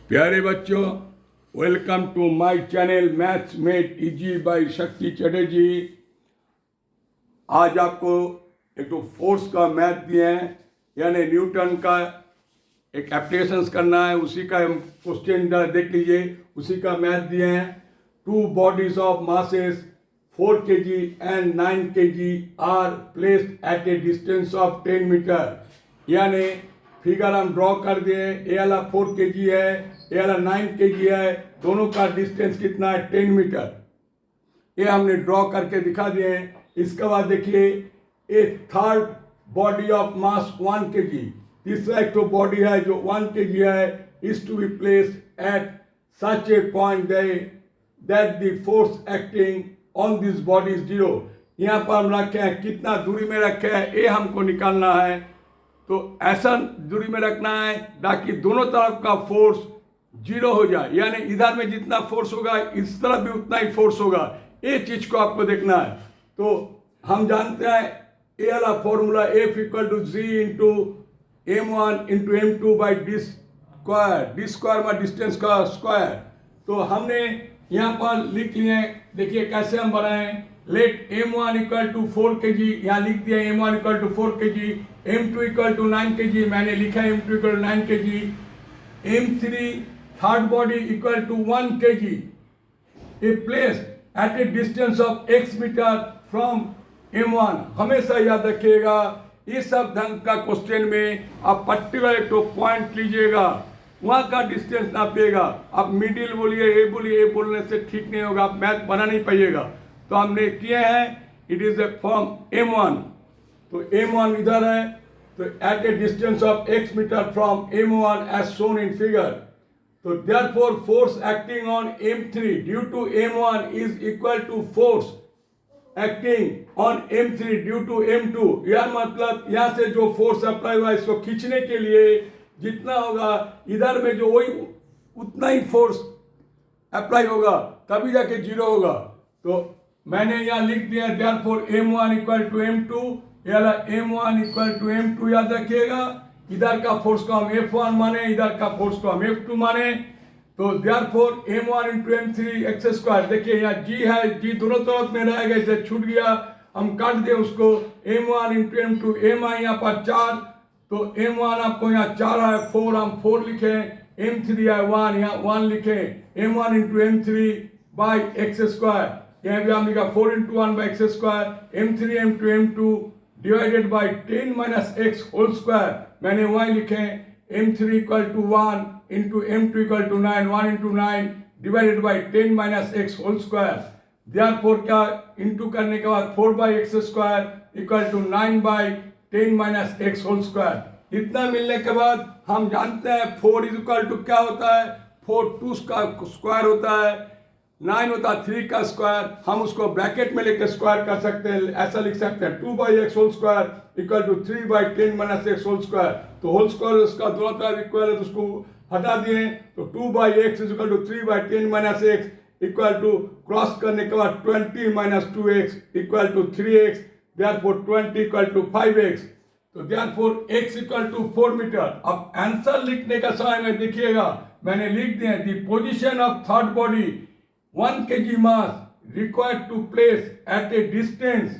प्यारे बच्चों, welcome to my channel maths made easy by Shakti Chatterjee. आज आपको एक तो फोर्स का मैथ दिए हैं, यानी न्यूटन का एक एप्लीकेशंस करना है, उसी का क्वेश्चन देख लीजिए। उसी का मैथ दिए हैं। Two bodies of masses 4 kg and 9 kg are placed at a distance of 10 metre. यानी फिगर हम ड्रॉ कर दिए। ये वाला 4 kg है, ये वाला 9 kg है, दोनों का डिस्टेंस कितना है? 10 मीटर। ये हमने ड्रॉ करके दिखा दिए हैं। इसके बाद देखिए, a third body of mass 1 kg, तीसरा एक तो बॉडी है जो 1 kg है, is to be placed at such a point that the force acting on this body is 0। यहाँ पर हम रखे हैं, कितना दूरी में रखे हैं ये हमको निकालना है। तो ऐसा दूरी में रखना है ताकि दोनों तरफ का फोर्स 0 हो जाए, यानी इधर में जितना फोर्स होगा इस तरफ भी उतना ही फोर्स होगा। ये चीज को आपको देखना है। तो हम जानते हैं ए वाला formula, F equal to G into m1 into m2 by D square में डिस्टेंस का स्क्वायर। तो हमने यहाँ पर लिख लिए। देखिए कैसे हम बनाए। Late m1 equal to 4 kg, यहाँ लिख दिया m1 equal to 4 kg, m2 equal to 9 kg, मैंने लिखा है m2 equal to 9 kg, m3 third body equal to 1 kg a place at a distance of x metre from m1। हमेशा याद रखिएगा, इस सब ढंग का क्वेश्चन में आप पर्टिकुलर एक तो पॉइंट लीजिएगा, वहाँ का डिस्टेंस नापिएगा। आप मिडिल बोलिए, ये बोलने से ठीक नहीं होगा, आप मैथ बना नहीं पाइएगा। तो हमने किए हैं, it is a from m1। तो m1 इधर है, तो at a distance of x metre from m1 as shown in figure. तो therefore force acting on m3 due to m1 is equal to force acting on m3 due to m2। यह मतलब यहाँ से जो force apply हुआ इसको खींचने के लिए जितना होगा, इधर में जो वही उतना ही फोर्स अप्लाई होगा, तभी जाके 0 होगा। तो मैंने यहाँ लिख दिया therefore m1 equal to m2, यानी m1 इक्वल टू m2 याद रखिएगा। इधर का फोर्स को हम F1 माने, इधर का फोर्स को हम F2 माने। तो therefore m1 into m3 x square. देखिए यहाँ g है, g दोनों तरफ में रहेगा, इसे छूट गया, हम काट दे उसको। m1 इंटू m2, m है यहाँ पर 4, तो m1 आपको यहाँ 4 है, 4 हम 4 लिखे, m3 है 1, यहाँ 1 लिखे, m1 into m3 by x square. यहाँ भी हम लिखा 4 into 1 by x square, m3 into m2 divided by 10 minus x whole square. मैंने y लिखे, m3 equal to 1 into m2 equal to 9, 1 into 9 divided by 10 minus x whole square. Therefore क्या into करने के बाद 4 by x square equal to 9 by 10 minus x whole square. इतना मिलने के बाद हम जानते हैं 4 इज इक्वल टू क्या होता है? 4 2 का स्क्वायर होता है, 9 होता है 3 का स्क्वायर। हम उसको ब्रैकेट में लेकर स्क्वायर कर सकते हैं, ऐसा लिख सकते हैं 2 by x whole square equal to 3 by 10 minus x whole square. तो होल स्क्वायर उसका दोनों तरफ इक्वल है, तो उसको हटा दिए। तो 2 by x is equal to 3 by 10 minus x equal to cross करने के बाद 20 minus 2x equal to 3x, therefore 20 equal to 5x। तो therefore x equal to 4 metre. अब आंसर लिखने का समय में देखिएगा, मैंने लिख दिया the position of third body 1 kg mass required to place at a distance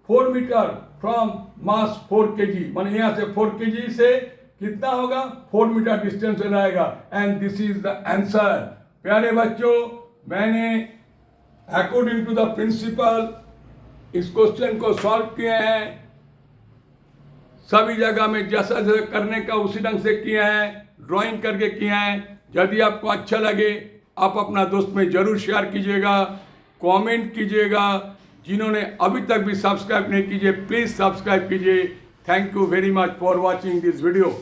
4 metre from mass 4 kg। माने यहाँ से 4 kg से कितना होगा? 4 मीटर डिस्टेंस में रहेगा। And this is the answer. प्यारे बच्चों, मैंने अकॉर्डिंग टू द प्रिंसिपल इस क्वेश्चन को सॉल्व किए हैं। सभी जगह में जैसा जैसा करने का उसी ढंग से किए हैं, ड्राइंग करके किए हैं। यदि आपको अच्छा लगे आप अपना दोस्त में जरूर शेयर कीजिएगा, कमेंट कीजिएगा। जिन्होंने अभी तक भी सब्सक्राइब नहीं कीजिए, प्लीज़ सब्सक्राइब कीजिए। Thank you very much for watching this video.